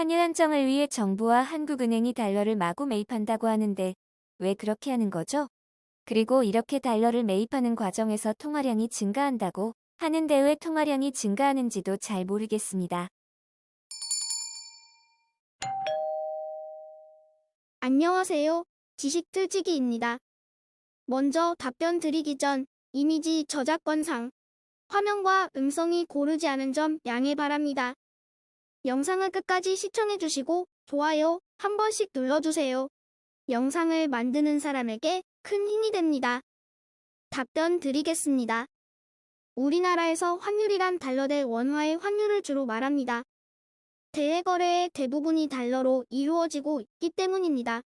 환율 안정을 위해 정부와 한국은행이 달러를 마구 매입한다고 하는데 왜 그렇게 하는 거죠? 그리고 이렇게 달러를 매입하는 과정에서 통화량이 증가한다고 하는데 왜 통화량이 증가하는지도 잘 모르겠습니다. 안녕하세요. 지식틀치기입니다. 먼저 답변 드리기 전 이미지 저작권상 화면과 음성이 고르지 않은 점 양해 바랍니다. 영상을 끝까지 시청해주시고 좋아요 한 번씩 눌러주세요. 영상을 만드는 사람에게 큰 힘이 됩니다. 답변 드리겠습니다. 우리나라에서 환율이란 달러 대 원화의 환율을 주로 말합니다. 대외 거래의 대부분이 달러로 이루어지고 있기 때문입니다.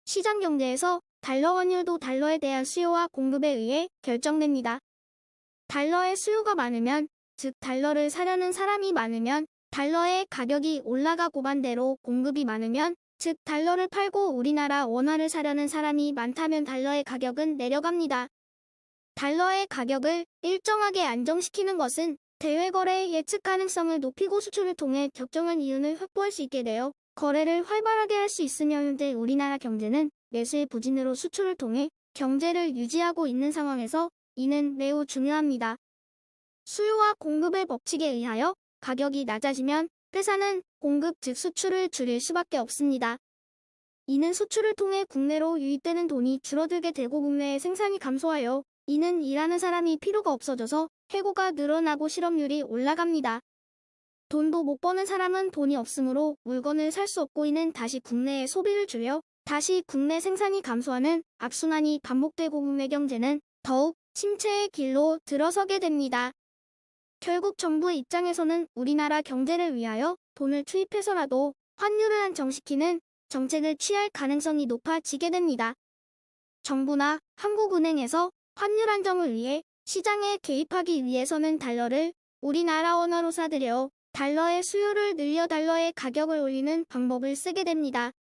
시장 경제에서 달러 환율도 달러에 대한 수요와 공급에 의해 결정됩니다. 달러의 수요가 많으면, 즉 달러를 사려는 사람이 많으면 달러의 가격이 올라가고 반대로 공급이 많으면, 즉 달러를 팔고 우리나라 원화를 사려는 사람이 많다면 달러의 가격은 내려갑니다. 달러의 가격을 일정하게 안정시키는 것은 대외 거래의 예측 가능성을 높이고 수출을 통해 적정한 이윤을 확보할 수 있게 되어 거래를 활발하게 할 수 있으며 현재 우리나라 경제는 내수의 부진으로 수출을 통해 경제를 유지하고 있는 상황에서 이는 매우 중요합니다. 수요와 공급의 법칙에 의하여 가격이 낮아지면 회사는 공급 즉 수출을 줄일 수밖에 없습니다. 이는 수출을 통해 국내로 유입되는 돈이 줄어들게 되고 국내의 생산이 감소하여 이는 일하는 사람이 필요가 없어져서 해고가 늘어나고 실업률이 올라갑니다. 돈도 못 버는 사람은 돈이 없으므로 물건을 살 수 없고 이는 다시 국내의 소비를 줄여 다시 국내 생산이 감소하는 악순환이 반복되고 국내 경제는 더욱 침체의 길로 들어서게 됩니다. 결국 정부의 입장에서는 우리나라 경제를 위하여 돈을 투입해서라도 환율을 안정시키는 정책을 취할 가능성이 높아지게 됩니다. 정부나 한국은행에서 환율 안정을 위해 시장에 개입하기 위해서는 달러를 우리나라 원화로 사들여 달러의 수요를 늘려 달러의 가격을 올리는 방법을 쓰게 됩니다.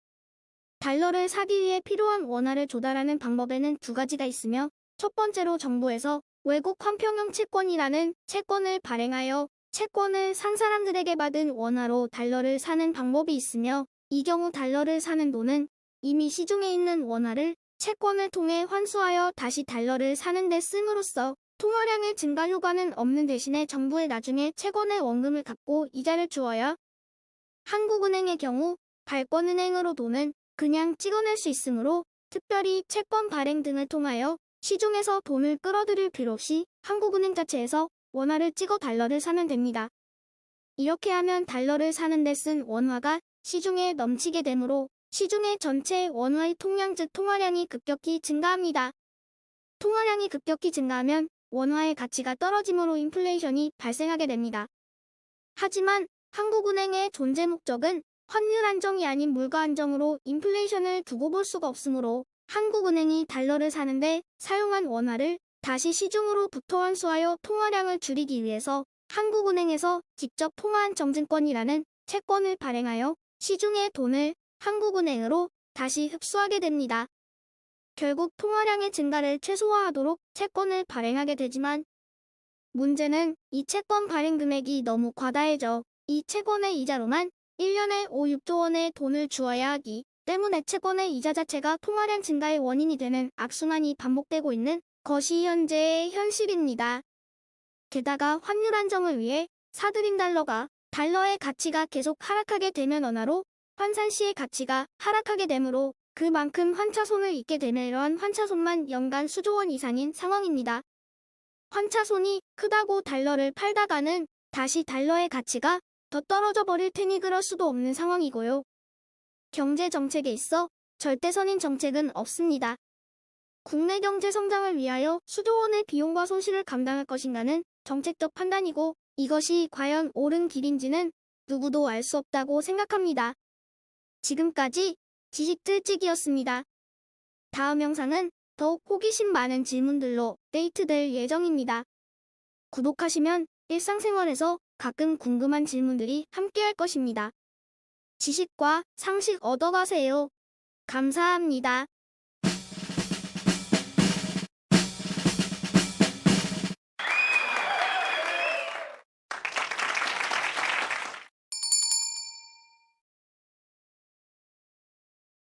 달러를 사기 위해 필요한 원화를 조달하는 방법에는 두 가지가 있으며 첫 번째로 정부에서 외국 환평형 채권이라는 채권을 발행하여 채권을 산 사람들에게 받은 원화로 달러를 사는 방법이 있으며 이 경우 달러를 사는 돈은 이미 시중에 있는 원화를 채권을 통해 환수하여 다시 달러를 사는 데 씀으로써 통화량의 증가 효과는 없는 대신에 정부에 나중에 채권의 원금을 갚고 이자를 주어야 한국은행의 경우 발권은행으로 돈은 그냥 찍어낼 수 있으므로 특별히 채권 발행 등을 통하여 시중에서 돈을 끌어들일 필요 없이 한국은행 자체에서 원화를 찍어 달러를 사면 됩니다. 이렇게 하면 달러를 사는 데 쓴 원화가 시중에 넘치게 되므로 시중의 전체 원화의 통량 즉 통화량이 급격히 증가합니다. 통화량이 급격히 증가하면 원화의 가치가 떨어지므로 인플레이션이 발생하게 됩니다. 하지만 한국은행의 존재 목적은 환율 안정이 아닌 물가 안정으로 인플레이션을 두고 볼 수가 없으므로 한국은행이 달러를 사는데 사용한 원화를 다시 시중으로부터 환수하여 통화량을 줄이기 위해서 한국은행에서 직접 통화안정증권이라는 채권을 발행하여 시중의 돈을 한국은행으로 다시 흡수하게 됩니다. 결국 통화량의 증가를 최소화하도록 채권을 발행하게 되지만 문제는 이 채권 발행 금액이 너무 과다해져 이 채권의 이자로만 1년에 5, 6조 원의 돈을 주어야 하기 때문에 채권의 이자 자체가 통화량 증가의 원인이 되는 악순환이 반복되고 있는 것이 현재의 현실입니다. 게다가 환율 안정을 위해 사들인 달러의 가치가 계속 하락하게 되면 원화로 환산 시의 가치가 하락하게 되므로 그만큼 환차손을 입게 되며 이러한 환차손만 연간 수조 원 이상인 상황입니다. 환차손이 크다고 달러를 팔다가는 다시 달러의 가치가 더 떨어져 버릴 테니 그럴 수도 없는 상황이고요. 경제 정책에 있어 절대선인 정책은 없습니다. 국내 경제 성장을 위하여 수조 원의 비용과 손실을 감당할 것인가는 정책적 판단이고 이것이 과연 옳은 길인지는 누구도 알 수 없다고 생각합니다. 지금까지 지식틀찌기였습니다. 다음 영상은 더욱 호기심 많은 질문들로 업데이트될 예정입니다. 구독하시면 일상생활에서 가끔 궁금한 질문들이 함께할 것입니다. 지식과 상식 얻어가세요. 감사합니다.